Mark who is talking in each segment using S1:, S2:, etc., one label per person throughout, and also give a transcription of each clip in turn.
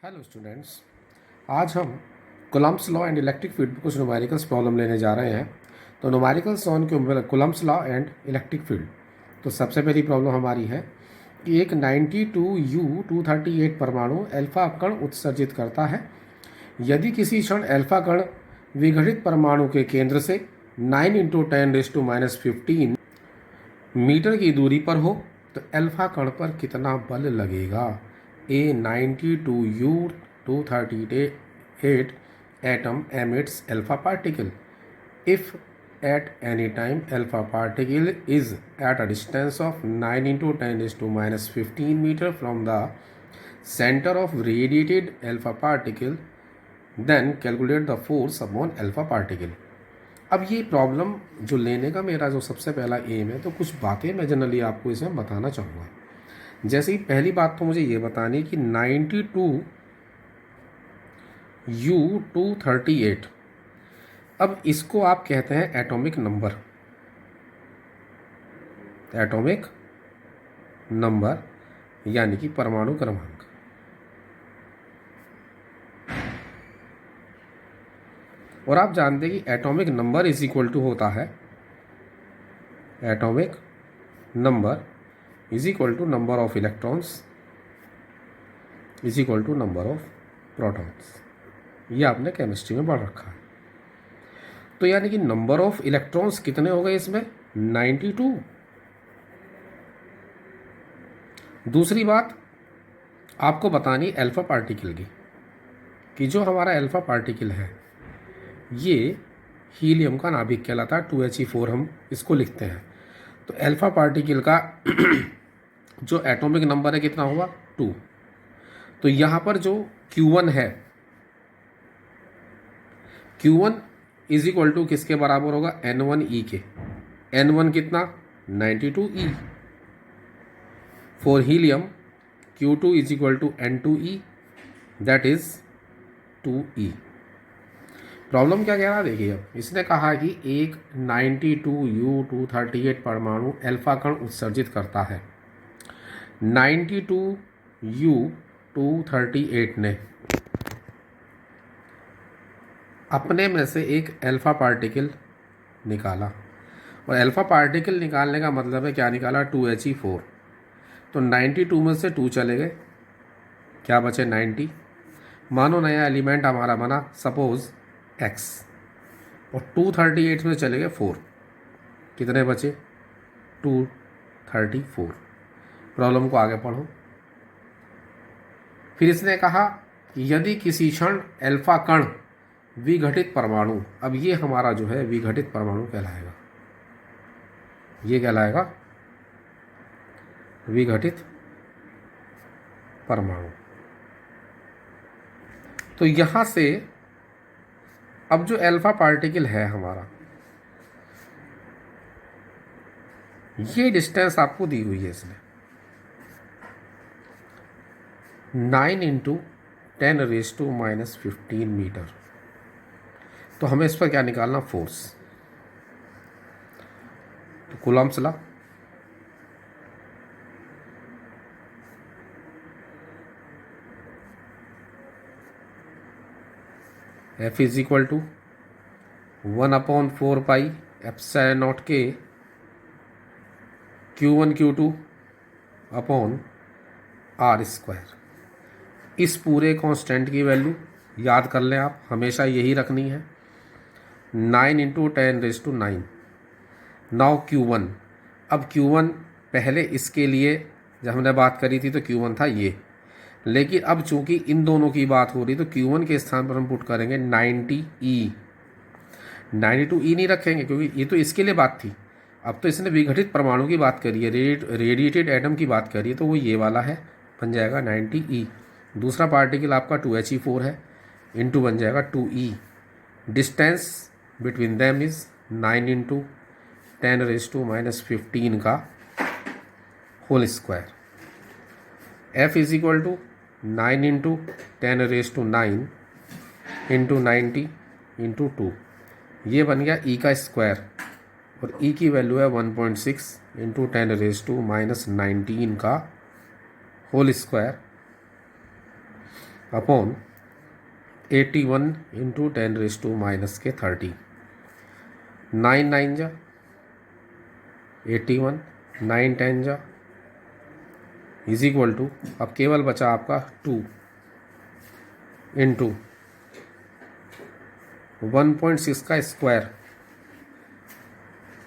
S1: Hello students, आज हम Coulomb's law and electric field पर कुछ न्यूमेरिकल्स प्रॉब्लम लेने जा रहे हैं। तो numericals on Coulomb's law and electric field. तो सबसे पहली प्रॉब्लम हमारी है कि एक 92U238 परमाणु अल्फा कण उत्सर्जित करता है। यदि किसी क्षण अल्फा कण विघटित परमाणु के केंद्र से 9 × 10⁻⁻15 मीटर की दूरी पर हो तो अल्फा कण पर कितना बल लगेगा। A 92U238 atom emits alpha particle. If at any time alpha particle is at a distance of 9 × 10⁻⁻15 meter from the center of radiated alpha particle, then calculate the force upon alpha particle. अब ये problem जो लेने का मेरा जो सबसे पहला M है, तो कुछ बातें मैं जनरली आपको इसमें बताना चाहूँगा। जैसे ही पहली बात तो मुझे ये बतानी कि 92U238, अब इसको आप कहते हैं एटॉमिक नंबर यानी कि परमाणु क्रमांक। और आप जानते हैं कि atomic number is equal to होता है number of electrons is equal to number of protons. ये आपने केमिस्ट्री में पढ़ रखा है। तो यानी कि नंबर ऑफ इलेक्ट्रॉन्स कितने हो गए इसमें? 92। दूसरी बात आपको बतानी अल्फा पार्टिकल की, कि जो हमारा अल्फा पार्टिकल है ये हीलियम का नाभिक कहलाता है। 2He4 हम इसको लिखते हैं। तो अल्फा पार्टिकल का जो एटॉमिक नंबर है कितना हुआ? 2। तो यहाँ पर जो Q1 है, Q1 इज इक्वल टू किसके बराबर होगा? N1E के। N1 कितना? 92E। For helium Q2 is equal to N2E, that is 2E। Problem क्या कह रहा है देखिए। अब इसने कहा कि एक 92U238 परमाणु अल्फा कण उत्सर्जित करता है। 92U238 ने अपने में से एक अल्फा पार्टिकल निकाला, और अल्फा पार्टिकल निकालने का मतलब है क्या निकाला? 2He4। तो 92 में से 2 चले गए, क्या बचे? 90। मानो नया एलिमेंट हमारा बना सपोज X, और 238 में चले गए 4, कितने बचे? 234। प्रॉब्लम को आगे पढ़ो। फिर इसने कहा कि यदि किसी क्षण अल्फा कण विघटित परमाणु, अब ये हमारा जो है विघटित परमाणु कहलाएगा, ये कहलाएगा विघटित परमाणु। तो यहां से अब जो अल्फा पार्टिकल है हमारा, ये डिस्टेंस आपको दी हुई है इसमें 9 × 10⁻⁻15 मीटर। तो हमें इस पर क्या निकालना? फोर्स। तो Coulomb's law, F is equal to 1/4πε0 के Q1 Q2 अपॉन R²। इस पूरे कांस्टेंट की वैल्यू याद कर लें आप, हमेशा यही रखनी है, 9 × 10⁻⁹। नाउ Q1, अब Q1 पहले इसके लिए जब हमने बात करी थी तो Q1 था ये, लेकिन अब चूंकि इन दोनों की बात हो रही तो Q1 के स्थान पर हम पुट करेंगे 90E। 92E नहीं रखेंगे क्योंकि ये तो इसके लिए बात थी। अब तो इसने विघटित परमाणु की बात करी है, रेडिएटेड एटम की बात करी है, तो वो ये वाला है, बन जाएगा 90E। दूसरा पार्टिकल आपका 2He4 है, इंटू बन जाएगा 2E। Distance between them is 9 × 10⁻⁻15 का whole square. F is equal to 9 × 10⁻⁹ into 90 into 2, ये बन गया E का स्क्वायर, और E की वैल्यू है 1.6 × 10⁻⁻19 का होल स्क्वायर अपॉन 81 इंटू 10⁻⁻30। 9 9 जा 81, 9 10 जा इज इक्वल टू, अब केवल बचा आपका 2 इंटू 1.6 का स्क्वायर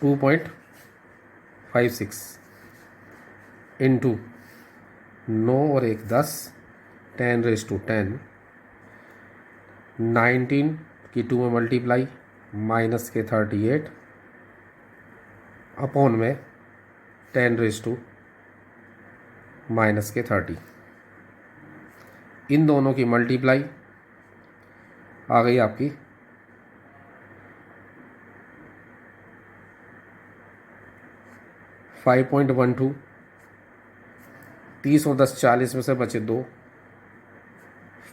S1: 2.56 इंटू 9 और 1 10, 10⁻10, 19 की 2 में मल्टीप्लाई माइनस के 38 अपॉन में 10⁻⁻30। इन दोनों की मल्टीप्लाई आ गई आपकी 5.12। 30 और 10 40 में से बचे 2।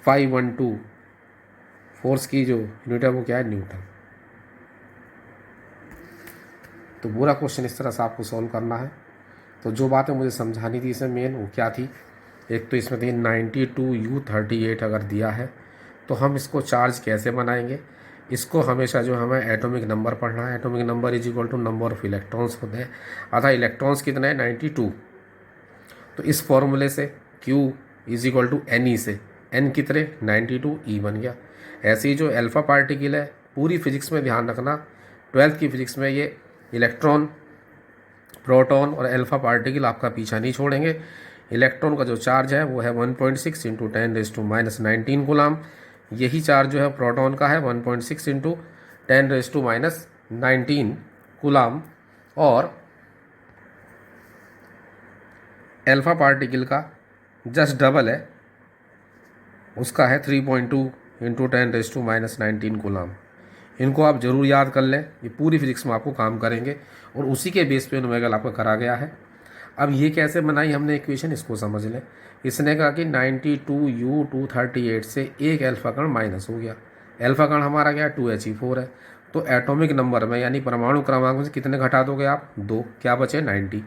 S1: 512 फोर्स की जो यूनिट है वो क्या है, न्यूटन। तो पूरा क्वेश्चन इस तरह से आपको सॉल्व करना है। तो जो बातें मुझे समझानी थी इसमें मेन वो क्या थी, एक तो इसमें थी 92U38 अगर दिया है तो हम इसको चार्ज कैसे बनाएंगे। इसको हमेशा जो हमें एटॉमिक नंबर पढ़ना है, atomic number is equal to number of electrons होते हैं, अतः इलेक्ट्रॉन्स कितने हैं 92। तो इस फॉर्मूले से Q is equal to NE से N कितने 92E बन गया। ऐसे ही जो अल्फ़ा पार्टिकल है, पूरी फिजिक्स में ध्यान रखना, 12th की फिजिक्स में ये इलेक्ट्रॉन, प्रोटॉन और अल्फ़ा पार्टिकल आपका पीछा नहीं छोड़ेंगे। इलेक्ट्रॉन का जो चार्ज है वो है 1.6 इंटू 10⁻⁻19 कूलाम। यही चार्ज जो है प्रोटॉन का है 1.6 इंटू 10⁻⁻19 कूलाम। और अल्फ़ा पार्टिकल का जस्ट डबल है, उसका है 3.2 इंटू 10⁻⁻19 कूलाम। इनको आप ज़रूर याद कर लें, ये पूरी फिजिक्स में आपको काम करेंगे और उसी के बेस पे न्यूमेरिकल आपको करा गया है। अब ये कैसे बनाई हमने इक्वेशन, इसको समझ लें। इसने कहा कि 92U238 से एक अल्फ़ा कण माइनस हो गया। अल्फ़ा कण हमारा क्या है 2He4 है। तो एटॉमिक नंबर में यानी परमाणु क्रमांक में से कितने घटा दोगे आप, 2, क्या बचे 90।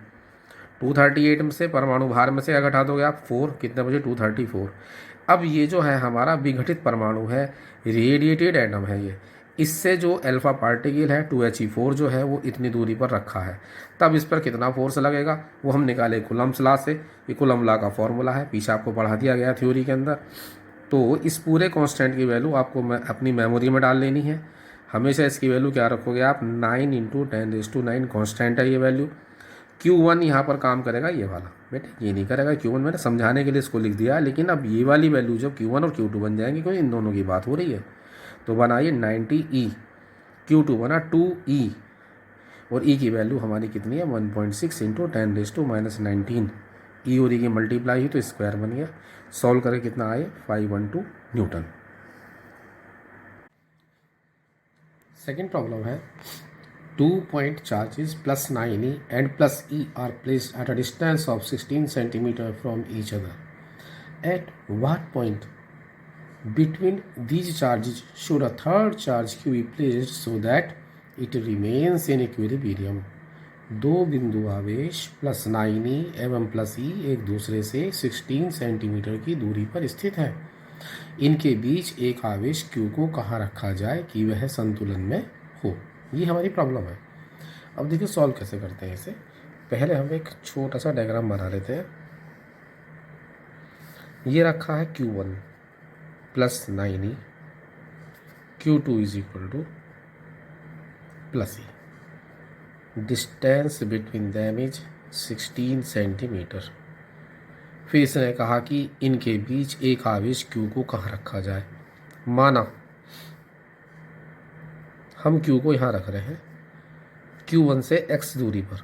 S1: 238 में से परमाणु भार में से क्या घटा दोगे आप 4, कितने बचे 234। अब ये जो है हमारा विघटित परमाणु है, रेडिएटेड एटम है ये, इससे जो अल्फ़ा पार्टिकल है 2He4 जो है वो इतनी दूरी पर रखा है, तब इस पर कितना फोर्स लगेगा वो हम निकाले कूलम्ब्स लॉ से। ये कूलम्ब लॉ का फॉर्मूला है, पीछे आपको पढ़ा दिया गया थ्योरी के अंदर। तो इस पूरे कांस्टेंट की वैल्यू आपको अपनी मेमोरी में डाल लेनी है। हमेशा इसकी वैल्यू क्या रखोगे आप, 9 इंटू 10⁻9 कॉन्स्टेंट है ये वैल्यू। Q1 यहाँ पर काम करेगा ये वाला, बेटे ये नहीं करेगा Q1, मैंने समझाने के लिए इसको लिख दिया। लेकिन अब ये वाली वैल्यू जब Q1 और Q2 बन जाएंगी, क्योंकि इन दोनों की बात हो रही है, तो बनाइए 90E, Q2 बना 2E और E की वैल्यू हमारी कितनी है 1.6 इंटू 10⁻⁻19। E और E की मल्टीप्लाई हुई तो स्क्वायर बन गया। सॉल्व करें कितना आए 512 न्यूटन। सेकेंड प्रॉब्लम है, 2 point charges plus 9E and plus E are placed at a distance of 16 centimeter from each other. At what point between these charges should a third charge Q be placed so that it remains in equilibrium? दो बिंदु आवेश plus 9E एवं plus E एक दूसरे से 16 centimetre की दूरी पर स्थित है। इनके बीच एक आवेश Q को कहाँ रखा जाए कि वह संतुलन में हो। ये हमारी प्रॉब्लम है। अब देखिए सॉल्व कैसे करते हैं इसे। पहले हम एक छोटा सा डायग्राम बना लेते हैं। ये रखा है Q1 plus 9E, Q2 is equal two plus E। Distance between them is 16 centimetre. फिर इसने कहा कि इनके बीच एक आवेश Q को कहाँ रखा जाए। माना हम Q को यहाँ रख रहे हैं Q1 से x दूरी पर,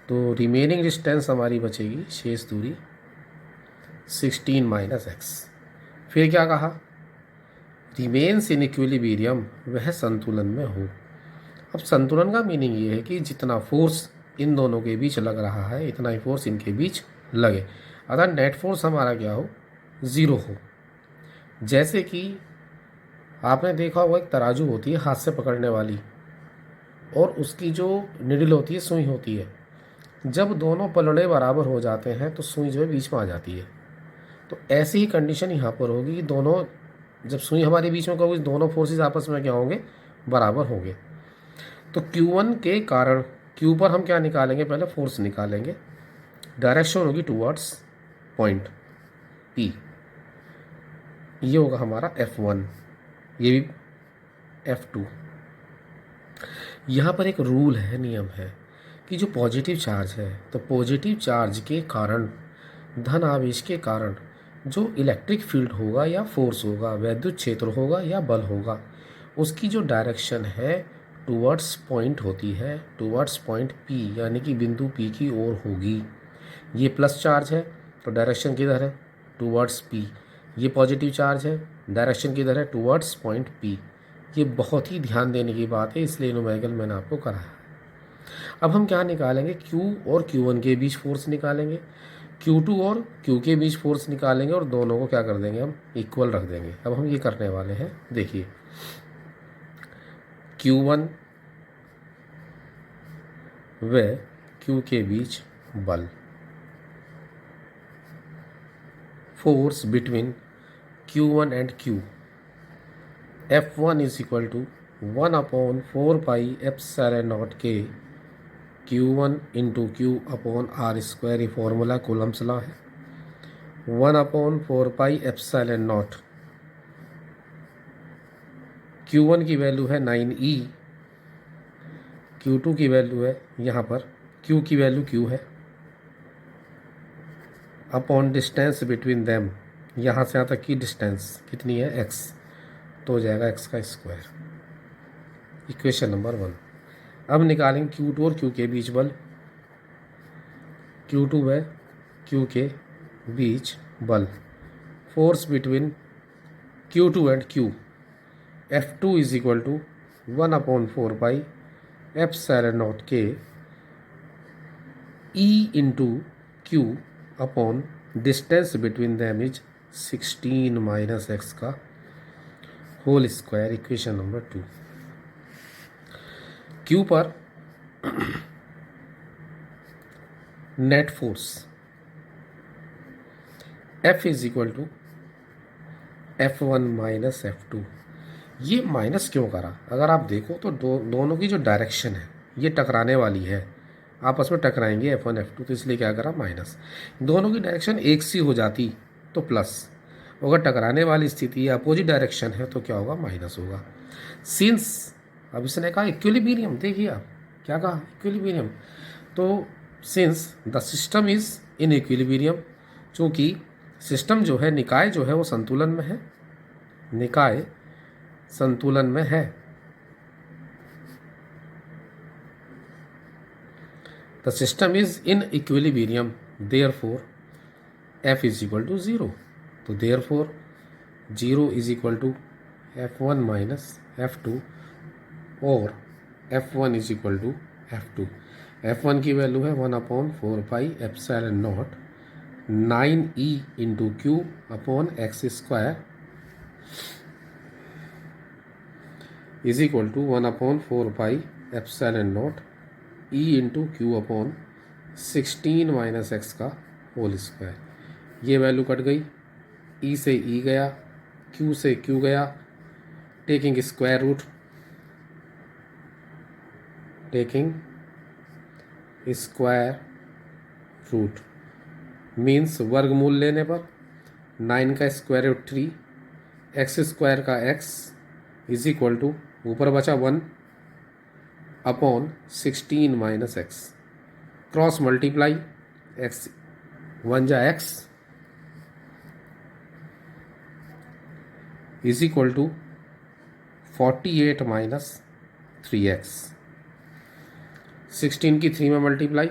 S1: तो रिमेनिंग डिस्टेंस हमारी बचेगी शेष दूरी 16 माइनस x। फिर क्या कहा, रिमेन्स इन इक्विलिब्रियम, वह संतुलन में हो। अब संतुलन का मीनिंग ये है कि जितना फोर्स इन दोनों के बीच लग रहा है इतना ही फोर्स इनके बीच लगे, अतः नेट फोर्स हमारा क्या हो, 0 हो। जैसे कि आपने देखा होगा एक तराजू होती है हाथ से पकड़ने वाली, और उसकी जो निडल होती है सुई होती है, जब दोनों पलड़े बराबर हो जाते हैं तो सुई जो है बीच में आ जाती है। तो ऐसी ही कंडीशन यहाँ पर होगी कि दोनों, जब सुई हमारे बीच में होगी, दोनों फोर्सेस आपस में क्या होंगे, बराबर होंगे। तो Q1 के कारण Q पर हम क्या निकालेंगे, पहले फोर्स निकालेंगे। डायरेक्शन होगी टूवर्ड्स पॉइंट P, ये होगा हमारा F1, ये भी F2। यहाँ पर एक रूल है, नियम है कि जो पॉजिटिव चार्ज है, तो पॉजिटिव चार्ज के कारण, धन आवेश के कारण जो इलेक्ट्रिक फील्ड होगा या फोर्स होगा, वैद्युत क्षेत्र होगा या बल होगा, उसकी जो डायरेक्शन है टूवर्ड्स पॉइंट होती है, टूवर्ड्स पॉइंट P, यानी कि बिंदु P की ओर होगी। ये प्लस चार्ज है तो डायरेक्शन किधर है, टूवर्ड्स P। ये पॉजिटिव चार्ज है, डायरेक्शन किधर है, टूवर्ड्स पॉइंट P। ये बहुत ही ध्यान देने की बात है, इसलिए न्यूमेरिकल मैंने आपको कराया। अब हम क्या निकालेंगे, Q और Q1 के बीच फोर्स निकालेंगे, Q2 और Q के बीच फोर्स निकालेंगे, और दोनों को क्या कर देंगे, हम इक्वल रख देंगे। अब हम ये करने वाले हैं, देखिए Q1 व Q के बीच बल, force between Q1 and Q, F1 is equal to 1/4 pi epsilon naught के Q1 into Q upon R square, ये फॉर्मूला कूलम्ब्स लॉ है। 1/4 पाई एप्सिलॉन नॉट, Q1 की वैल्यू है 9E, Q2 की वैल्यू है यहाँ पर, Q की वैल्यू Q है, अपॉन डिस्टेंस बिटवीन देम, यहाँ से यहाँ तक की डिस्टेंस कितनी है, x, तो हो जाएगा x का स्क्वायर। Equation number 1। अब निकालेंगे Q2 और Q के बीच बल, Q2 व Q के बीच बल, force between Q2 and Q, F2 is equal to 1/4 pi epsilon naught के E into Q upon distance between them is 16 minus x का whole square. Equation number 2। Q पर net force F is equal to F1 minus F2। ये minus क्यों करा, अगर आप देखो तो दोनों की जो डायरेक्शन है ये टकराने वाली है, आपस में टकराएंगे F1 F2, तो इसलिए क्या करा माइनस। दोनों की डायरेक्शन एक सी हो जाती तो प्लस, अगर टकराने वाली स्थिति अपोजिट डायरेक्शन है तो क्या होगा, माइनस होगा। सिंस, अब इसने कहा इक्विलिब्रियम, देखिए आप क्या कहा, इक्विलिब्रियम, तो since the system is in equilibrium, चूँकि सिस्टम जो है, निकाय जो है वो संतुलन में है, निकाय संतुलन में है, the system is in equilibrium, therefore F is equal to 0, तो therefore 0 is equal to F1 minus F2, और F1 is equal to F2। F1 की वैल्यू है 1/4 pi epsilon naught 9E into Q upon x square is equal to 1/4 pi epsilon naught E into Q upon 16 minus x का whole square. ये value कट गई, E से E गया, Q से Q गया, taking square root, taking square root means वर्गमूल लेने पर 9 का स्क्वायर रूट 3, x स्क्वायर का x इज इक्वल टू, ऊपर बचा 1 upon 16 minus x, cross multiply, x 1 जा x is equal to 48 minus 3x, 16 की 3 में मल्टीप्लाई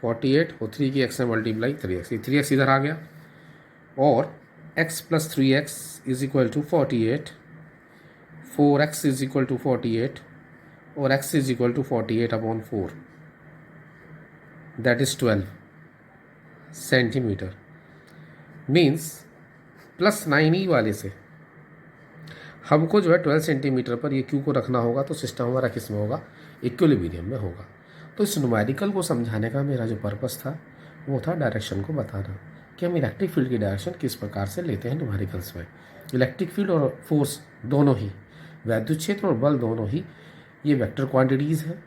S1: 48 और 3 की x में मल्टीप्लाई 3x, ये 3x इधर आ गया, और x plus 3x is equal to 48, 4x is equal to 48, और x is equal to 48 upon 4, that is 12 centimetre. Means plus 9E वाले से हमको जो है 12 सेंटीमीटर पर ये Q को रखना होगा, तो सिस्टम हमारा किस में होगा, इक्विलिब्रियम में होगा। तो इस न्यूमेरिकल को समझाने का मेरा जो पर्पस था वो था डायरेक्शन को बताना। कि हम इलेक्ट्रिक फील्ड की डायरेक्शन किस प्रकार से लेते हैं न्यूमेरिकल्स में। इलेक्ट्रिक फील्ड और फोर्स दोनों ही, वैद्युत क्षेत्र और बल दोनों ही, ये वेक्टर क्वांटिटीज़ हैं,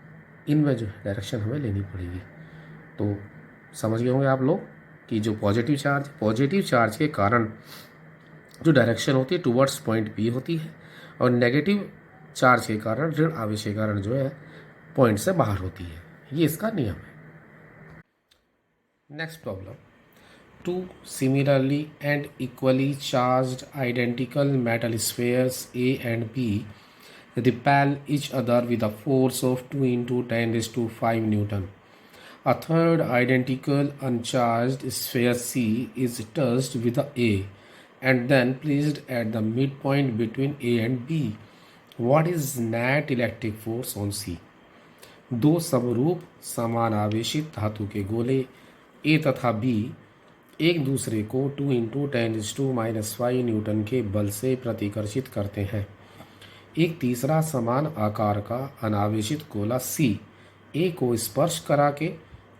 S1: इनमें जो है डायरेक्शन हमें लेनी पड़ेगी। तो समझ गए होंगे आप लोग कि जो पॉजिटिव चार्ज के कारण जो डायरेक्शन होती है टुवर्ड्स पॉइंट बी होती है, और नेगेटिव चार्ज के कारण, ऋण आवेश के कारण जो है पॉइंट से बाहर होती है। ये इसका नियम है। Next problem, two similarly and equally charged identical metal spheres A and B repel each other with a force of 2 into 10⁵ Newton. A third identical uncharged sphere C is touched with a A and then placed at the midpoint between A and B. What is net electric force on C? दो समरूप समान आवेशित धातु के गोले A तथा B एक दूसरे को 2 इंटू 10⁻⁵ न्यूटन के बल से प्रतिकर्षित करते हैं। एक तीसरा समान आकार का अनावेशित गोला C A को स्पर्श करा के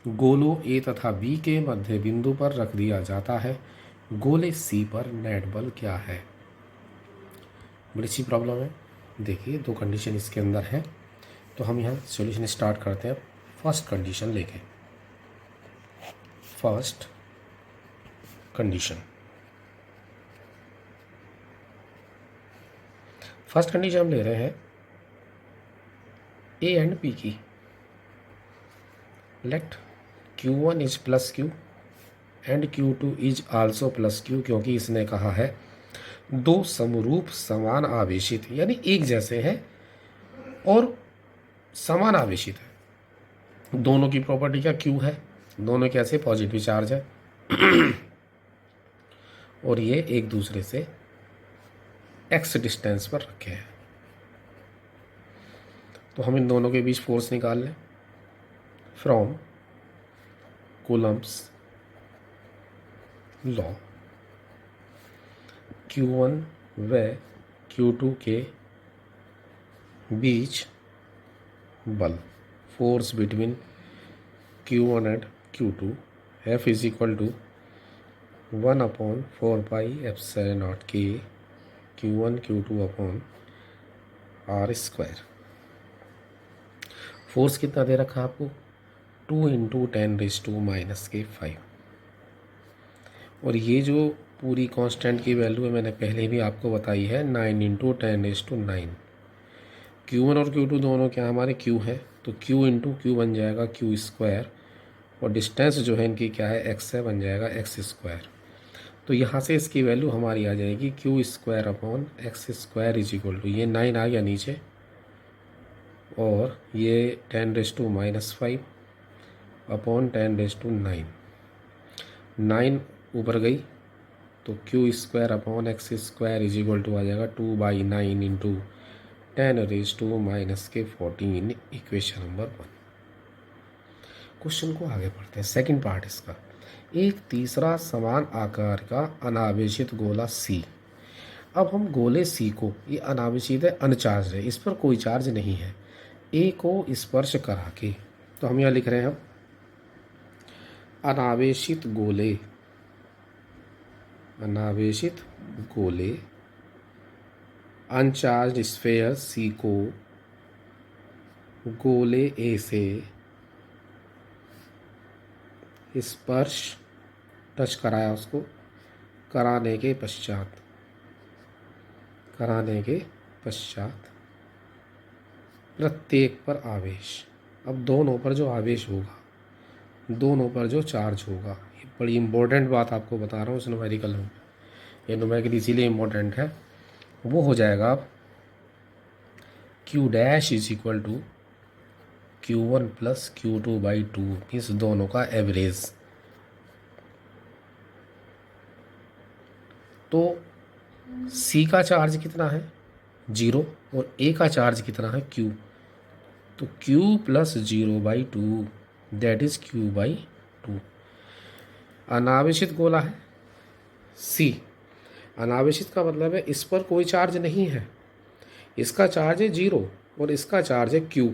S1: गोलों A तथा B के मध्य बिंदु पर रख दिया जाता है। गोले C पर नेट बल क्या है? बड़ी सी प्रॉब्लम है। देखिए, दो कंडीशन इसके अंदर है, तो हम यहाँ सॉल्यूशन स्टार्ट करते हैं फर्स्ट कंडीशन लेके। फर्स्ट कंडीशन हम ले रहे हैं ए एंड बी की। Let Q1 is plus Q and Q2 is also plus Q, क्योंकि इसने कहा है दो समरूप समान आवेशित, यानी एक जैसे हैं और समान आवेशित है। दोनों की प्रॉपर्टी क्या? Q है, दोनों कैसे पॉजिटिव चार्ज है और ये एक दूसरे से x डिस्टेंस पर रखे हैं। तो हम इन दोनों के बीच फोर्स निकाल लें फ्रॉम कूलम्ब्स लॉ। Q1 व Q2 के बीच बल, force between Q1 and Q2, F is equal to 1/4πε0 K Q1 Q2 upon R²। Force कितना दे रखा है आपको? 2 इंटू 10⁻⁻⁵। और ये जो पूरी कांस्टेंट की वैल्यू है मैंने पहले भी आपको बताई है, 9 इंटू 10⁹ Q1 और Q2 दोनों क्या हमारे Q है, तो Q इंटू Q बन जाएगा Q², और डिस्टेंस जो है इनकी क्या है, x है, बन जाएगा x²। तो यहाँ से इसकी वैल्यू हमारी आ जाएगी Q² upon x² is equal to, ये 9 आ गया नीचे, और ये 10⁻⁵ अपॉन 10⁹ 9 ऊपर गई, तो Q² upon x² is equal to आ जाएगा 2/9 इंटू 10⁻⁻14, इक्वेशन नंबर 1। क्वेश्चन को आगे पढ़ते हैं। सेकंड पार्ट इसका, एक तीसरा समान आकार का अनावेशित गोला C। अब हम गोले C को, ये अनावेशित है, अनचार्ज है, इस पर कोई चार्ज नहीं है, A को स्पर्श करा के, तो हम यहाँ लिख रहे हैं हम अनावेशित गोले अनचार्ज स्फेयर C को गोले A से स्पर्श, टच कराया उसको, कराने के पश्चात प्रत्येक पर आवेश, अब दोनों पर जो आवेश होगा, दोनों पर जो चार्ज होगा, ये बड़ी इम्पोर्टेंट बात आपको बता रहा हूँ इस न्यूमेरिकल में, ये न्यूमेरिकल इसीलिए इम्पोर्टेंट है, वो हो जाएगा अब Q' is equal to Q1 plus Q2/2, means दोनों का एवरेज। तो C का चार्ज कितना है? 0, और A का चार्ज कितना है? Q। तो Q plus 0/2 that is Q/2। अनावेशित गोला है C, अनावेशित का मतलब है इस पर कोई चार्ज नहीं है, इसका चार्ज है 0 और इसका चार्ज है Q,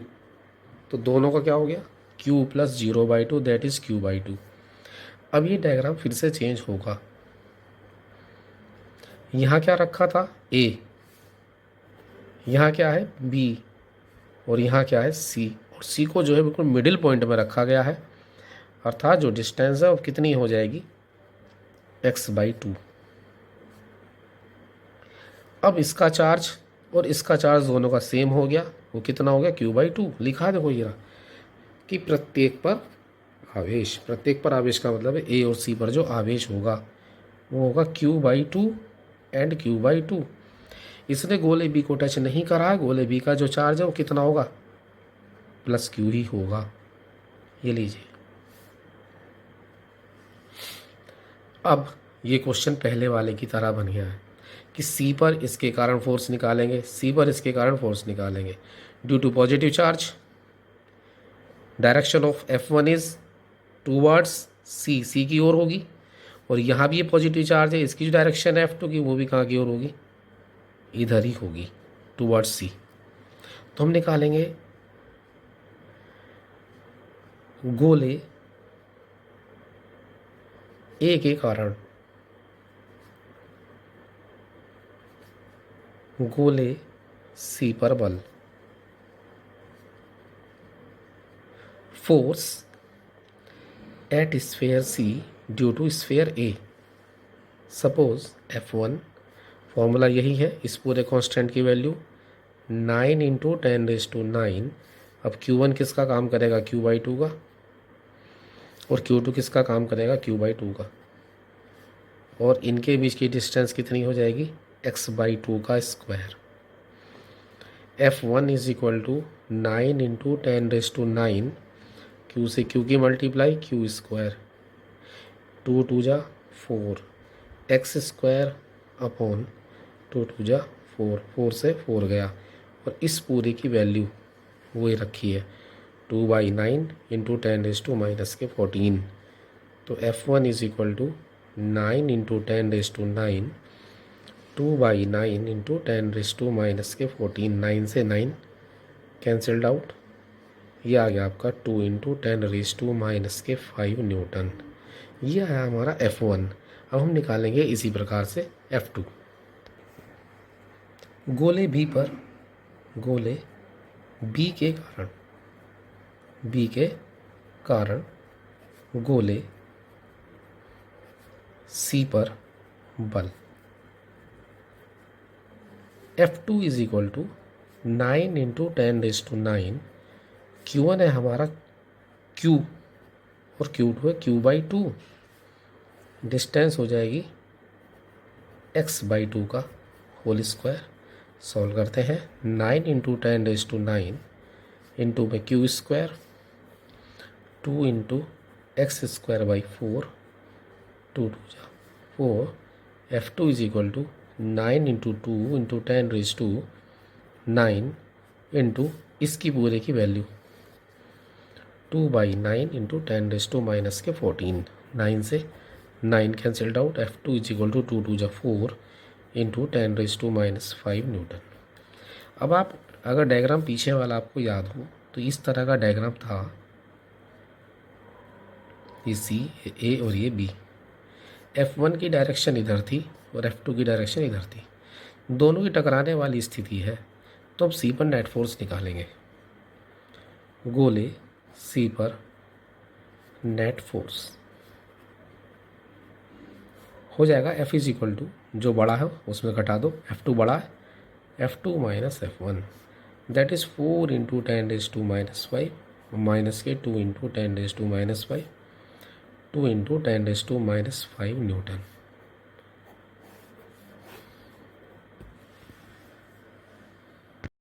S1: तो दोनों का क्या हो गया? Q plus 0/2 that is Q/2। अब ये डायग्राम फिर से चेंज होगा। यहाँ क्या रखा था A, यहाँ क्या है B, और यहाँ क्या है C, और C को जो है बिल्कुल मिडिल पॉइंट में रखा गया है, अर्थात जो डिस्टेंस है वो कितनी हो जाएगी x/2। अब इसका चार्ज और इसका चार्ज दोनों का सेम हो गया, वो कितना हो गया q/2। लिखा देखो ये रहा कि प्रत्येक पर आवेश का मतलब है A और C पर जो आवेश होगा वो होगा q/2 एंड q/2। इसने गोले B को टच नहीं करा है, गोले B का जो चार्ज है वो कितना होगा +q ही होगा। ये लीजिए। अब ये क्वेश्चन पहले वाले की तरह बन गया है कि C पर इसके कारण फोर्स निकालेंगे, C पर इसके कारण फोर्स निकालेंगे। Due to positive charge direction of F1 is towards C की ओर होगी, और यहाँ भी ये पॉजिटिव चार्ज है, इसकी जो डायरेक्शन है F2 की वो भी कहाँ की ओर होगी, इधर ही होगी, टूवर्ड्स C। तो हम निकालेंगे गोले A के कारण गोले C पर बल। Force at sphere C due to sphere A। Suppose F1 formula यही है, इस पूरे कांस्टेंट की वैल्यू 9 × 10⁹। अब Q1 किसका काम करेगा q/2 का, और Q2 किसका काम करेगा q/2 का, और इनके बीच की डिस्टेंस कितनी हो जाएगी x/2 का स्क्वायर। F1 is equal to 9 × 10⁹, Q से Q की मल्टीप्लाई q², 2 2 जा 4, x² अपॉन 2 2 जा 4, 4 से 4 गया, और इस पूरी की वैल्यू वही रखी है 2/9 × 10⁻⁻14। तो F1 इज इक्वल टू 9 × 10⁹, 2/9 × 10⁻⁻14। 9 से 9 कैंसल्ड आउट, ये आ गया आपका 2 × 10⁻⁵ न्यूटन। ये आया हमारा F1। अब हम निकालेंगे इसी प्रकार से F2। गोले B के कारण गोले C पर बल। F2 is equal to 9 × 10⁹। Q1 है हमारा Q, और Q2 है q/2। डिस्टेंस हो जाएगी x/2 का होल स्क्वायर। सॉल्व करते हैं, 9 × 10⁹ इंटू में q², 2 × x²/4, 2 2 जा 4। F2 is equal to 9 × 2 × 10⁹ into इसकी पूरे की वैल्यू 2/9 × 10⁻⁻14। 9 से 9 cancelled out. F2 is equal to 2 2 जा 4 × 10⁻⁵ न्यूटन। अब आप अगर डायग्राम पीछे वाला आपको याद हो तो इस तरह का डायग्राम था, ये C, A और ये B। F1 की डायरेक्शन इधर थी और F2 की डायरेक्शन इधर थी, दोनों की टकराने वाली स्थिति है। तो अब C पर नेट फोर्स निकालेंगे। गोले C पर नेट फोर्स हो जाएगा F इज इक्वल टू, जो बड़ा है उसमें घटा दो, F2 बड़ा है, F2 - F1, that is 4 × 10⁻⁵ minus के 2 × 10⁻⁵, 2 × 10⁻⁵ न्यूटन।